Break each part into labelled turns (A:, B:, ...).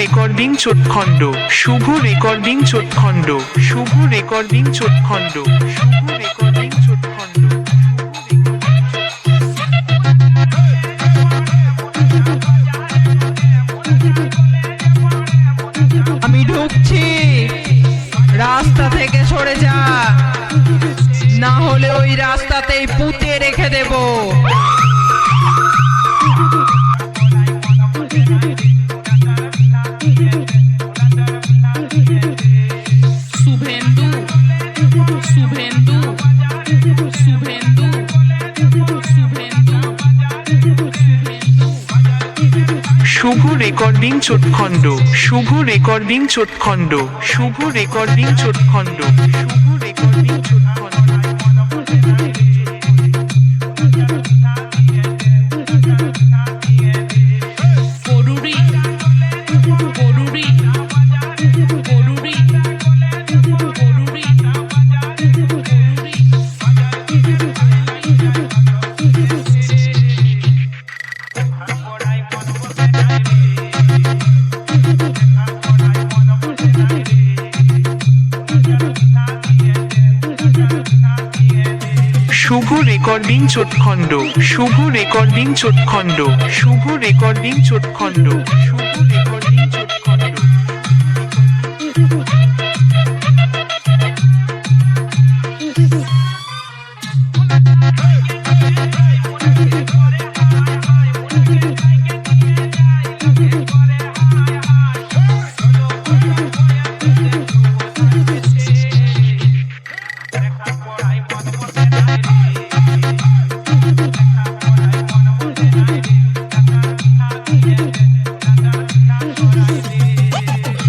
A: Recording চোটখণ্ড, Shubho recording চোটখণ্ড, Shubho recording চোটখণ্ড, শুভ রেকর্ডিং চোটখণ্ড।
B: আমি ঢুকছি, রাস্তা থেকে সরে যা, না হলে ওই রাস্তাতেই পুঁতে রেখে দেব।
C: শুভেন্দু শুভেন্দু শুভেন্দু শুভেন্দু
A: শুভ রেকর্ডিং চোটখণ্ড, শুভ রেকর্ডিং চোটখণ্ড, শুভ রেকর্ডিং চোটখণ্ড, শুভ রেকর্ডিং চোটখণ্ড।
C: করুরি করুরি করুরি করুরি
A: শুভ রেকর্ডিং চোটখণ্ড, শুভ রেকর্ডিং চোটখণ্ড, শুভ রেকর্ডিং চোটখণ্ড, শুভ রেকর্ডিং চোটখণ্ড।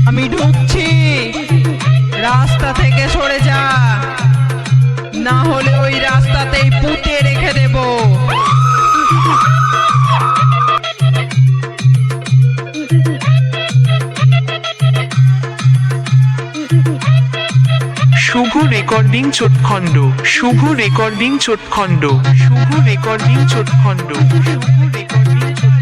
B: আমি ঢুকছি, রাস্তা থেকে সরে যা, না হলে ওই রাস্তাতেই পুঁতে রেখে দেব।
A: শুভ রেকর্ডিং চোটখণ্ড, শুভ রেকর্ডিং চোটখণ্ড, শুভ রেকর্ডিং চোটখণ্ড, শুভ রেকর্ডিং চোটখণ্ড।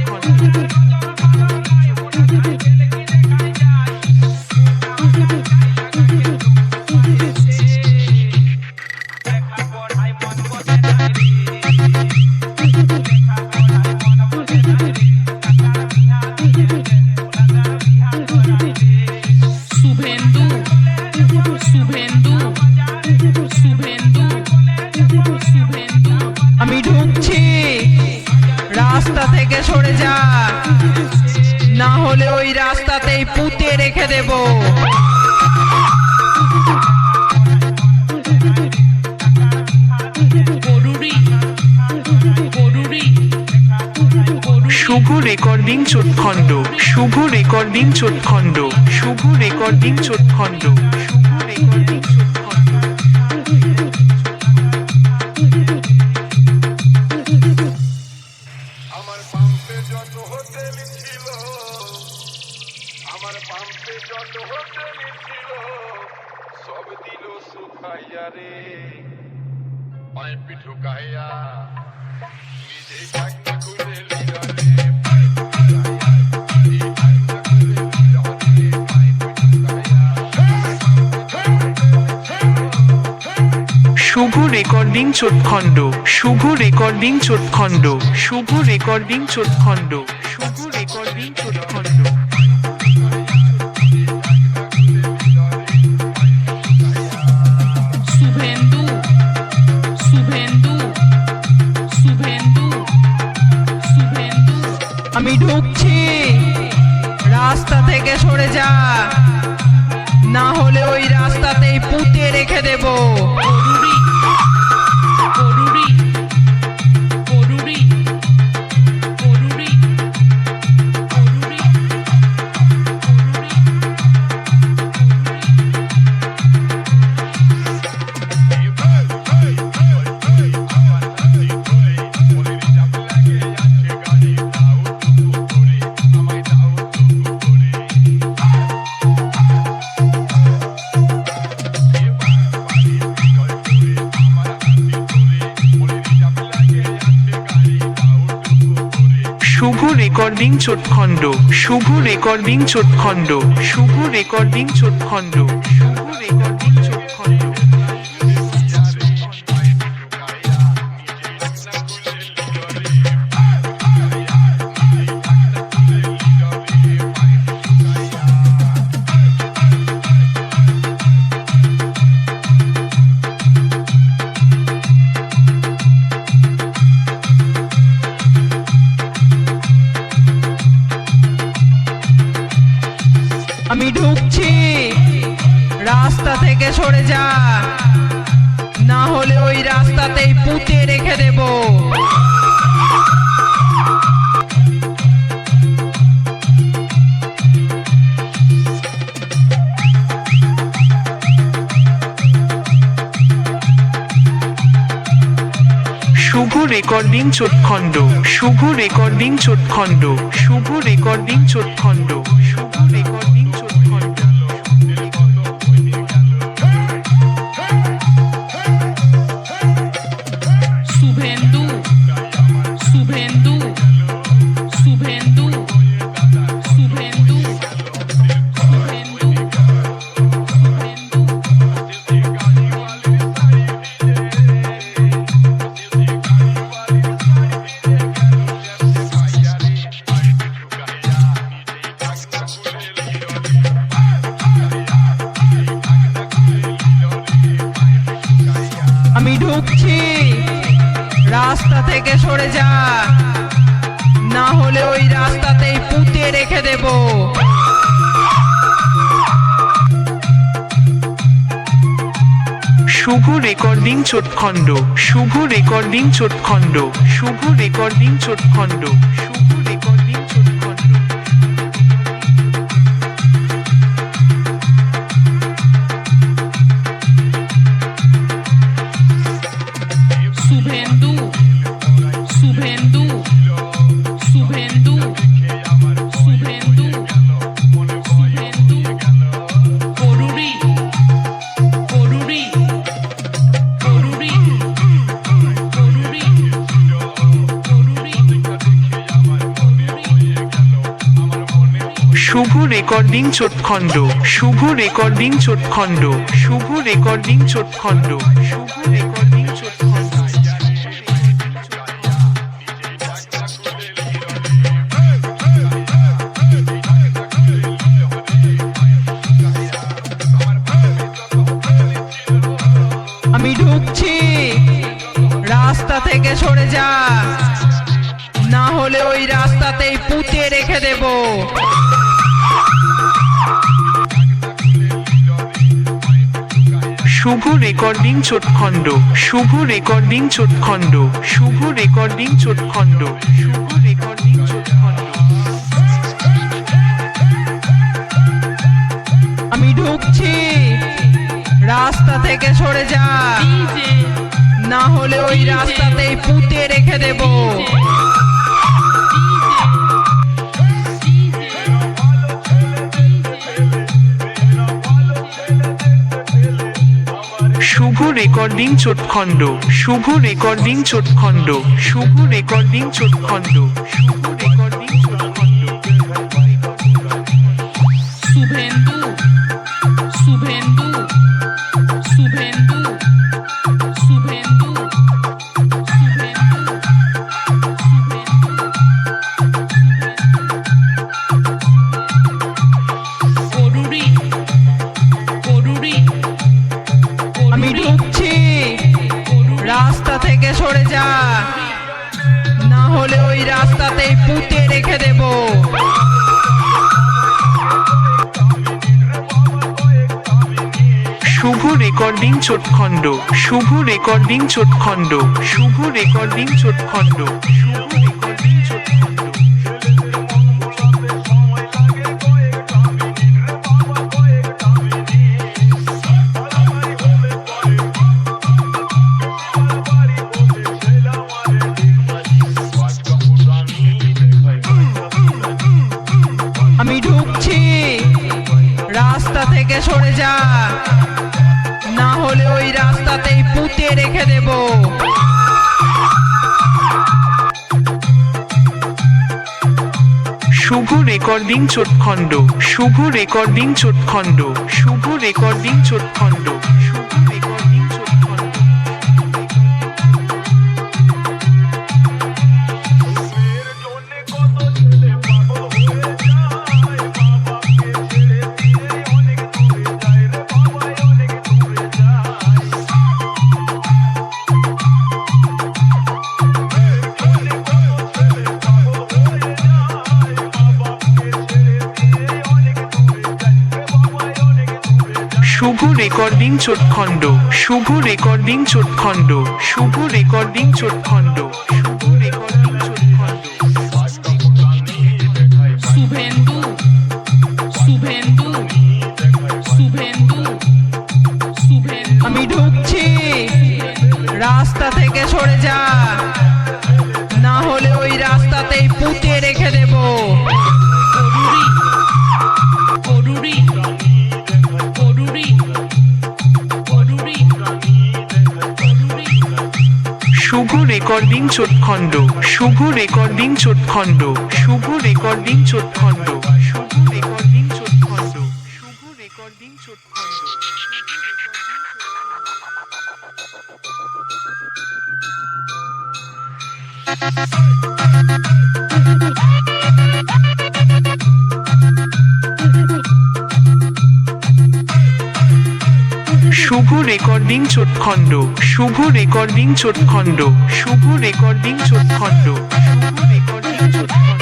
C: শুভেন্দু শুভেন্দু শুভেন্দু শুভেন্দু
B: আমি ঢুকছি, রাস্তা থেকে সরে যা, না হলে ওই রাস্তাতেই পুঁতে রেখে দেব।
C: করুরি করুরি
A: শুভ রেকর্ডিং চোটখণ্ড, শুভ রেকর্ডিং চোটখণ্ড, শুভ রেকর্ডিং চোটখণ্ড, শুভ রেকর্ডিং চোটখণ্ড।
D: আমার পাম্পে যত হোটেল ছিল, আমার পাম্পে যত হোটেল ছিল, সব দিল শুকাইয়া রে, পাইপ ঢুকাইয়া নিজে চাকরি খুলে লিয়া রে।
A: শুভ রেকর্ডিং চোটখণ্ড, শুভ রেকর্ডিং চোটখণ্ড, শুভ রেকর্ডিং চোটখণ্ড, শুভ রেকর্ডিং চোটখণ্ড।
C: শুভেন্দু শুভেন্দু শুভেন্দু শুভেন্দু
B: আমি ঢুকছি, রাস্তা থেকে সরে যা, না হলে ওই রাস্তাতেই পুঁতে রেখে দেব।
C: করুরি করুরি করুরি করুরি করুরি
A: রেকর্ডিং চোটখণ্ড শুভ রেকর্ডিং চোটখণ্ড শুভ রেকর্ডিং চোটখণ্ড শুভ রেকর্ডিং চোটখণ্ড
B: আমি ঢুকছি, রাস্তা থেকে সরে যা, না হলে ওই রাস্তাতেই পুঁতে রেখে দেব।
A: শুভ রেকর্ডিং চোটখণ্ড শুভ রেকর্ডিং চোটখণ্ড শুভ রেকর্ডিং চোটখণ্ড শুভ রেকর্ডিং চোটখণ্ড
C: শুভেন্দু শুভেন্দু শুভেন্দু শুভেন্দু শুভেন্দু শুভেন্দু
B: আমি ঢুকছি, রাস্তা থেকে সরে যা, না হলে ওই রাস্তাতেই পুঁতে রেখে দেব।
A: শুভ রেকর্ডিং চোটখণ্ড শুভ রেকর্ডিং চোটখণ্ড শুভ রেকর্ডিং চোটখণ্ড শুভ রেকর্ডিং চোটখণ্ড
C: শুভেন্দু শুভেন্দু শুভেন্দু শুভেন্দু শুভেন্দু করুরি করুরি করুরি করুরি করুরি
A: শুভ রেকর্ডিং চোটখণ্ড শুভ রেকর্ডিং চোটখণ্ড শুভ রেকর্ডিং চোটখণ্ড শুভ রেকর্ডিং চোটখণ্ড
B: আমি ঢুকছি, রাস্তা থেকে সরে যা, না হলে ওই রাস্তাতেই পুঁতে রেখে দেব।
A: শুভ রেকর্ডিং চোটখণ্ড শুভ রেকর্ডিং চোটখণ্ড শুভ রেকর্ডিং চোটখণ্ড শুভ রেকর্ডিং চোটখণ্ড
B: আমি ঢুকছি, রাস্তা থেকে সরে যা,
C: ডিজে
B: না হলে ওই রাস্তাতেই পুঁতে রেখে দেব।
A: শুভ রেকর্ডিং চোটখণ্ড শুভ রেকর্ডিং চোটখণ্ড শুভ রেকর্ডিং চোটখণ্ড শুভ রেকর্ডিং চোটখণ্ড
C: শুভেন্দু শুভেন্দু শুভেন্দু শুভেন্দু শুভেন্দু করুরি করুরি
B: আমি ঢুকছি, রাস্তা থেকে সরে যা, না হলে ওই রাস্তাতেই পুঁতে রেখে দেব।
A: শুভ রেকর্ডিং চোটখণ্ড শুভ রেকর্ডিং চোটখণ্ড শুভ রেকর্ডিং চোটখণ্ড শুভ রেকর্ডিং চোটখণ্ড
B: আমি ঢুকছি, রাস্তা থেকে সরে যা, না হলে ওই রাস্তাতেই পুঁতে রেখে দেব।
A: শুভ রেকর্ডিং চোটখণ্ড শুভ রেকর্ডিং চোটখণ্ড শুভ রেকর্ডিং চোটখণ্ড শুভ রেকর্ডিং চোটখণ্ড
D: এর জন্যে কত ছেলে পাগল হয়ে যায়, বাবাকে ছেড়ে দিয়ে অনেক দূরে যায় রে বাবা, অনেক দূরে যায়।
A: শুভ রেকর্ডিং চোটখণ্ড শুভ রেকর্ডিং চোটখণ্ড শুভ রেকর্ডিং চোটখণ্ড শুভ রেকর্ডিং চোটখণ্ড
C: শুভেন্দু শুভেন্দু শুভেন্দু শুভেন্দু
B: আমি ঢুকছি, রাস্তা থেকে সরে যা, না হলে ওই রাস্তাতেই পুঁতে রেখে দেব।
C: করুরি করুরি করুরি করুরি
A: শুভ রেকর্ডিং চোটখণ্ড শুভ রেকর্ডিং চোটখণ্ড শুভ রেকর্ডিং চোটখণ্ড শুভ রেকর্ডিং চোটখণ্ড শুভ রেকর্ডিং চোটখণ্ড শুভ রেকর্ডিং চোটখণ্ড শুভ রেকর্ডিং চোটখণ্ড শুভ রেকর্ডিং চোটখণ্ড শুভ রেকর্ডিং চোটখণ্ড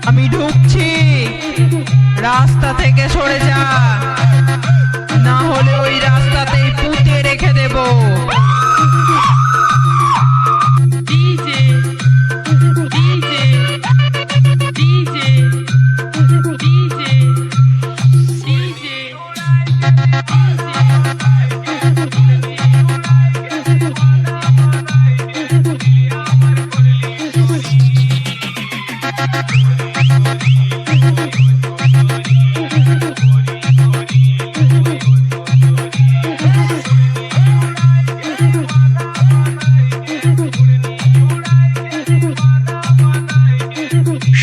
B: আমি ঢুকছি, রাস্তা থেকে সরে যা, না হলে ওই রাস্তাতেই পুঁতে রেখে দেব।
C: DJ DJ DJ DJ DJ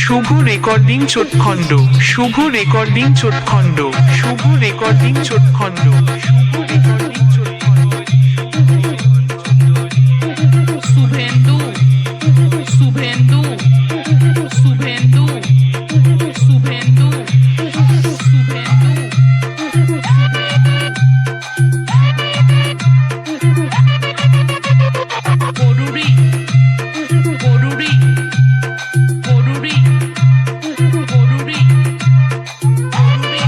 A: Shubho recording চোটখণ্ড শুভ রেকর্ডিং চোটখণ্ড শুভ রেকর্ডিং চোটখণ্ড শুভ রেকর্ডিং চোটখণ্ড
C: শুভেন্দু শুভেন্দু শুভেন্দু শুভেন্দু শুভেন্দু করুরি করুরি করুরি করুরি করুরি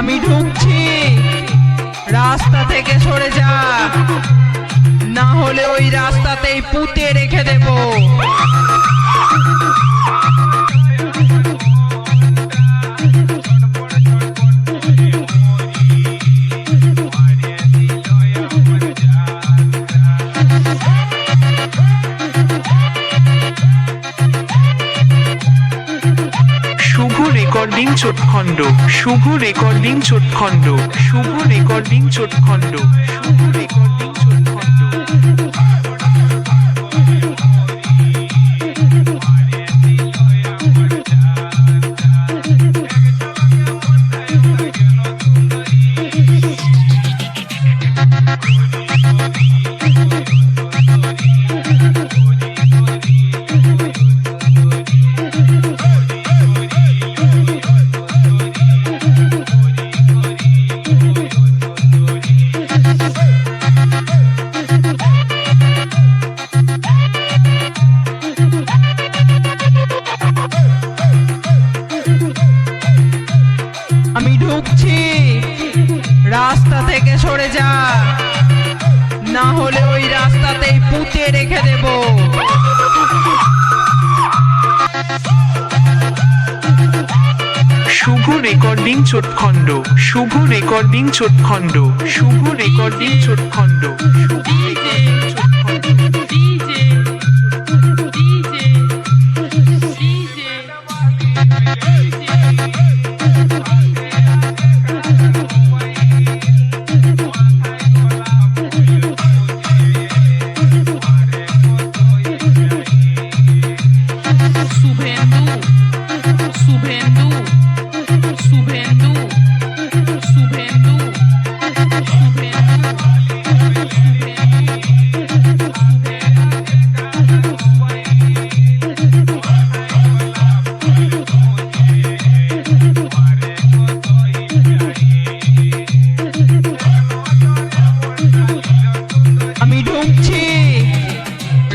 B: আমি ঢুকছি, রাস্তা থেকে সরে যা, না হলে ওই রাস্তাতেই পুঁতে রেখে দেব।
A: শুভ রেকর্ডিং চোটখণ্ড শুভ রেকর্ডিং চোটখণ্ড শুভ রেকর্ডিং চোটখণ্ড শুভ রেকর্ডিং চোটখণ্ড
B: আমি ঢুকছি, রাস্তা থেকে সরে যা, না হলে ওই রাস্তাতেই পুঁতে রেখে দেব।
A: শুভ রেকর্ডিং চোটখণ্ড শুভ রেকর্ডিং চোটখণ্ড শুভ রেকর্ডিং চোটখণ্ড শুভ
C: ডিজে
A: রেকর্ডিং চোটখণ্ড
C: ডিজে ডিজে ডিজে ডিজে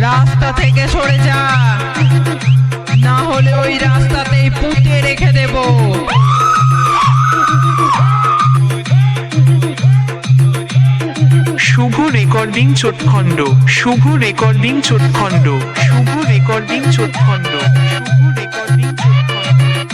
B: রাস্তা থেকে সরে যা, না হলে ওই রাস্তাতেই পুঁতে রেখে দেব।
A: শুভ রেকর্ডিং চোটখণ্ড, শুভ রেকর্ডিং চোটখণ্ড, শুভ রেকর্ডিং চোটখণ্ড, শুভ রেকর্ডিং চোটখণ্ড।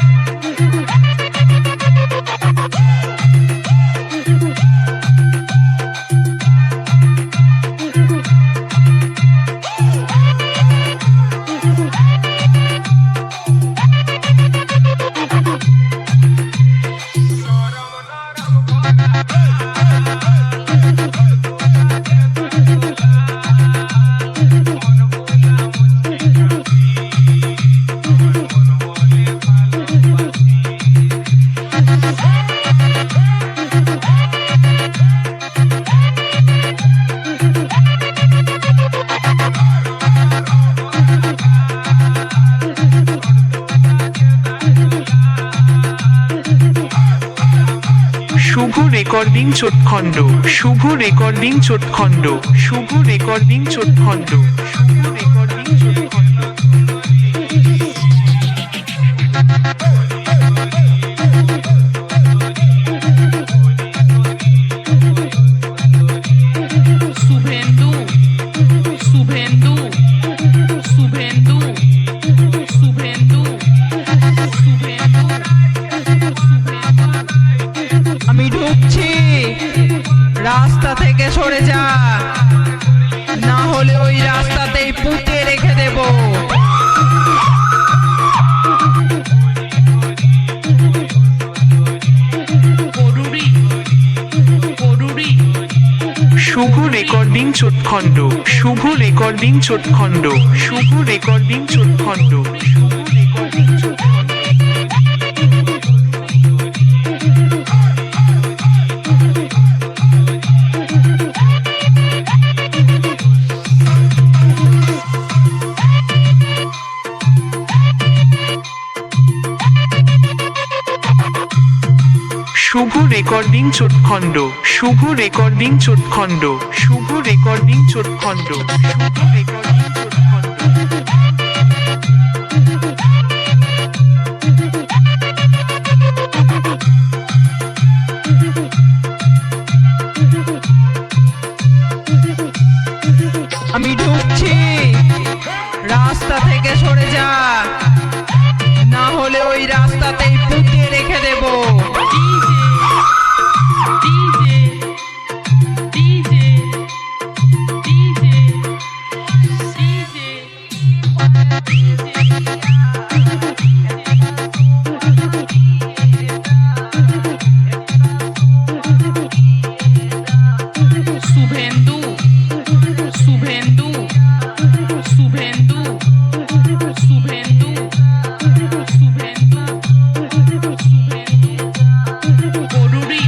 A: শুভ রেকর্ডিং চোটখণ্ড, শুভ রেকর্ডিং চোটখণ্ড, শুভ রেকর্ডিং চোটখণ্ড, শুভ রেকর্ডিং চোটখণ্ড।
C: শুভেন্দু শুভেন্দু শুভেন্দু শুভেন্দু শুভেন্দু
B: আমি ঢুকছি, রাস্তা থেকে সরে যা, না হলে ওই রাস্তাতেই পুঁতে রেখে দেব।
C: পরুরি পরুরি
A: শুভ রেকর্ডিং চোটখণ্ড, শুভ রেকর্ডিং চোটখণ্ড, শুভ রেকর্ডিং চোটখণ্ড, শুভ রেকর্ডিং চোটখণ্ড। শুভ রেকর্ডিং চোটখণ্ড, শুভ রেকর্ডিং চোটখণ্ড, শুভ রেকর্ডিং চোটখণ্ড, শুভ রেকর্ডিং চোটখণ্ড।
B: আমি ঢুকছি, রাস্তা থেকে সরে যা, না হলে ওই রাস্তাতেই পুঁতে রেখে দেব।
C: DJ DJ DJ DJ Suvendu Suvendu Suvendu Suvendu Suvendu পরুরি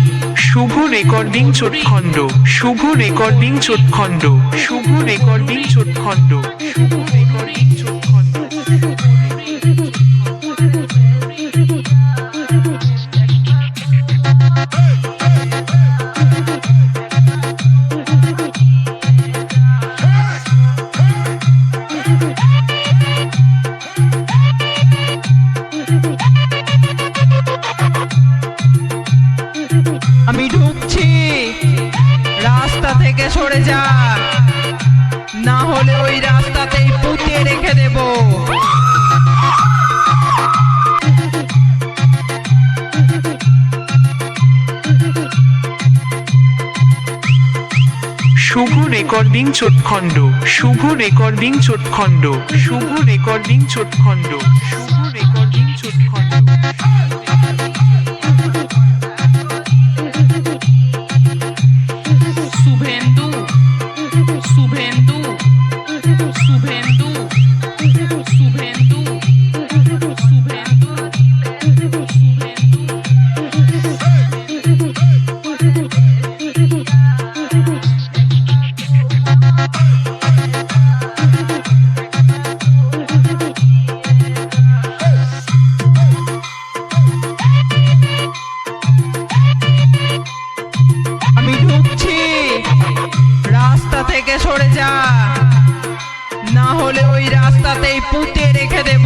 A: শুভ রেকর্ডিং চোটখণ্ড, শুভ রেকর্ডিং চোটখণ্ড, শুভ রেকর্ডিং চোটখণ্ড, শুভ রেকর্ডিং চোটখণ্ড।
B: আমি ঢুকছি, রাস্তা থেকে সরে যা, না হলে ওই রাস্তাতেই পুঁতে রেখে দেব।
A: শুভ রেকর্ডিং চোটখণ্ড, শুভ রেকর্ডিং চোটখণ্ড, শুভ রেকর্ডিং চোটখণ্ড, শুভ রেকর্ডিং চোটখণ্ড।
C: শুভেন্দু শুভেন্দু শুভেন্দু শুভেন্দু শুভেন্দু শুভেন্দু
B: হলে ওই রাস্তাতেই পুঁতে রেখে দেব।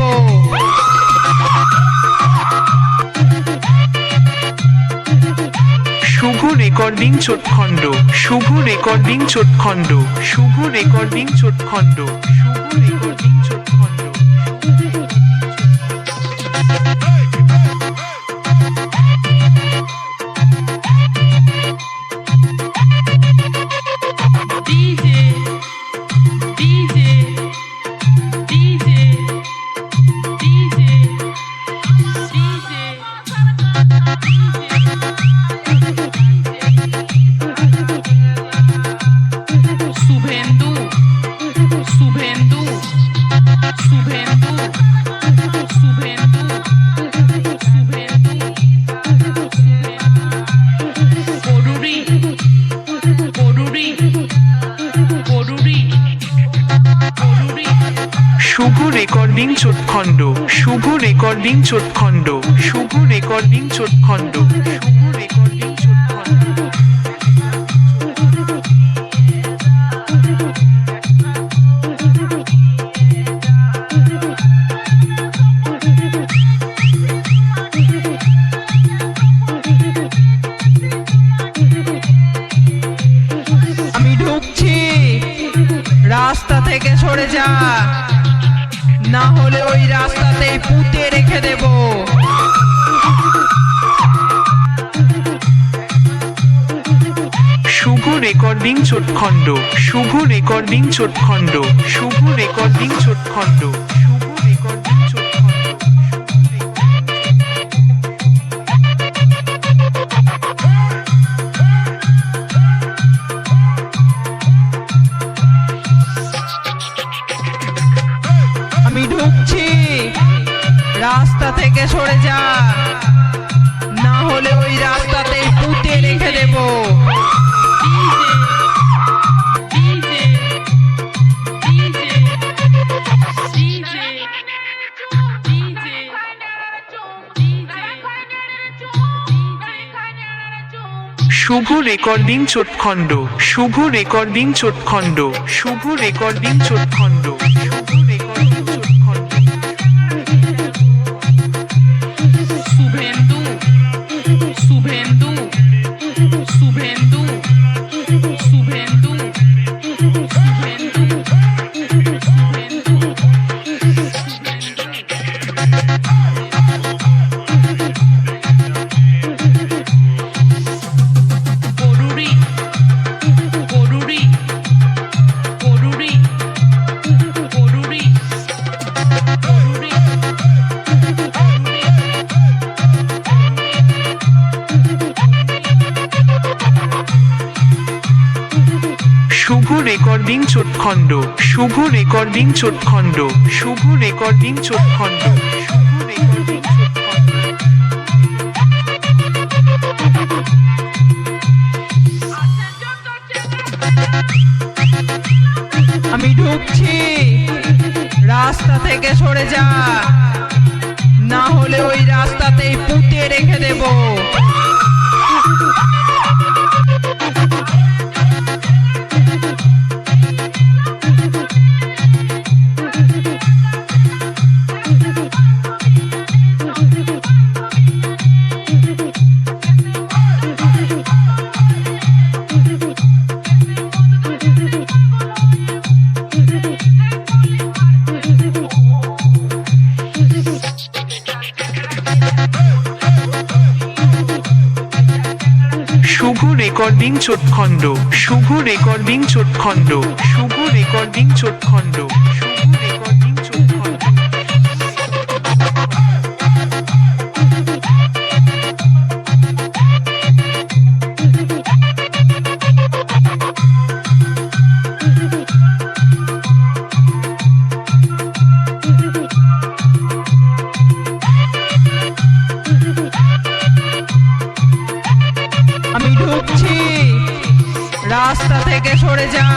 A: শুভ রেকর্ডিং চোটখণ্ড, শুভ রেকর্ডিং চোটখণ্ড, শুভ রেকর্ডিং চোটখণ্ড, শুভ রেকর্ডিং চোটখণ্ড।
C: DJ DJ DJ DJ DJ Suvendu Suvendu Suvendu Suvendu Suvendu করুরি করুরি করুরি করুরি
A: শুভ রেকর্ডিং চোটখণ্ড, শুভ রেকর্ডিং চোটখণ্ড, শুভ রেকর্ডিং চোটখণ্ড, শুভ রেকর্ডিং চোটখণ্ড।
B: আমি ঢুকছি, রাস্তা থেকে সরে যা, না হলে ওই রাস্তাতেই পুঁতে রেখে দেব।
A: শুভ রেকর্ডিং চোটখণ্ড, শুভ রেকর্ডিং চোটখণ্ড, শুভ রেকর্ডিং চোটখণ্ড, শুভ রেকর্ডিং চোটখণ্ড।
B: আমি ঢুকছি, রাস্তা থেকে সরে যা, না হলে ওই রাস্তাতেই পুঁতে রেখে দেব।
C: DJ DJ DJ DJ
A: Shubho recording চোটখণ্ড, শুভ রেকর্ডিং চোটখণ্ড, শুভ রেকর্ডিং চোটখণ্ড, শুভ রেকর্ডিং চোটখণ্ড।
C: শুভেন্দু শুভেন্দু শুভেন্দু শুভেন্দু শুভেন্দু করুরি করুরি করুরি করুরি করুরি
A: শুভ রেকর্ডিং চোটখণ্ড, শুভ রেকর্ডিং চোটখণ্ড, শুভ রেকর্ডিং চোটখণ্ড, শুভ রেকর্ডিং চোটখণ্ড।
B: আমি ঢুকছি, রাস্তা থেকে সরে যা, না হলে ওই রাস্তাতেই পুঁতে রেখে দেব।
A: শুভ রেকর্ডিং চোটখণ্ড, শুভ রেকর্ডিং চোটখণ্ড, শুভ রেকর্ডিং চোটখণ্ড, শুভ রেকর্ডিং চোটখণ্ড।
B: আমি ঢুকছি, রাস্তা থেকে সরে যা,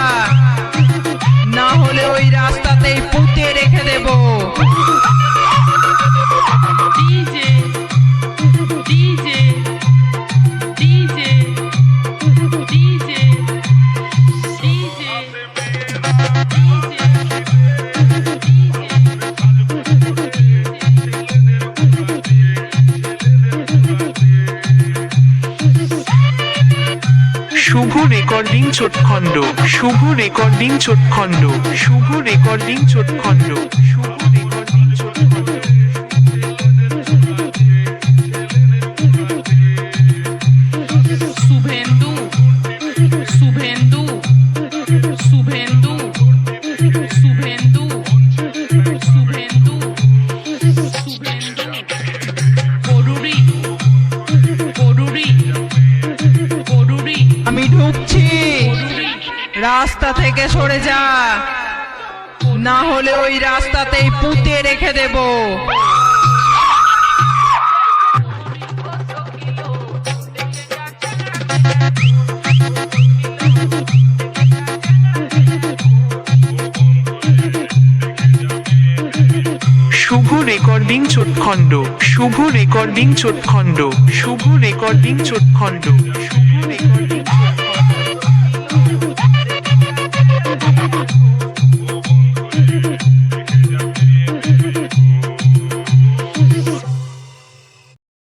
B: না হলে ওই রাস্তাতেই পুঁতে রেখে দেব।
C: DJ DJ DJ DJ DJ DJ
A: recording চোটখণ্ড শুভ রেকর্ডিং চোটখণ্ড শুভ রেকর্ডিং চোটখণ্ড শুভ রেকর্ডিং চোটখণ্ড
C: শুভেন্দু শুভেন্দু শুভেন্দু শুভেন্দু শুভেন্দু শুভেন্দু গরুরি গরুরি গরুরি
B: আমি ঢুকছি
C: গরুরি
B: রাস্তা থেকে সরে যা, না হলে ওই রাস্তাতেই পুঁতে রেখে দেব।
A: শুভ রেকর্ডিং চোটখণ্ড শুভ রেকর্ডিং চোটখণ্ড শুভ রেকর্ডিং চোটখণ্ড শুভ রেকর্ডিং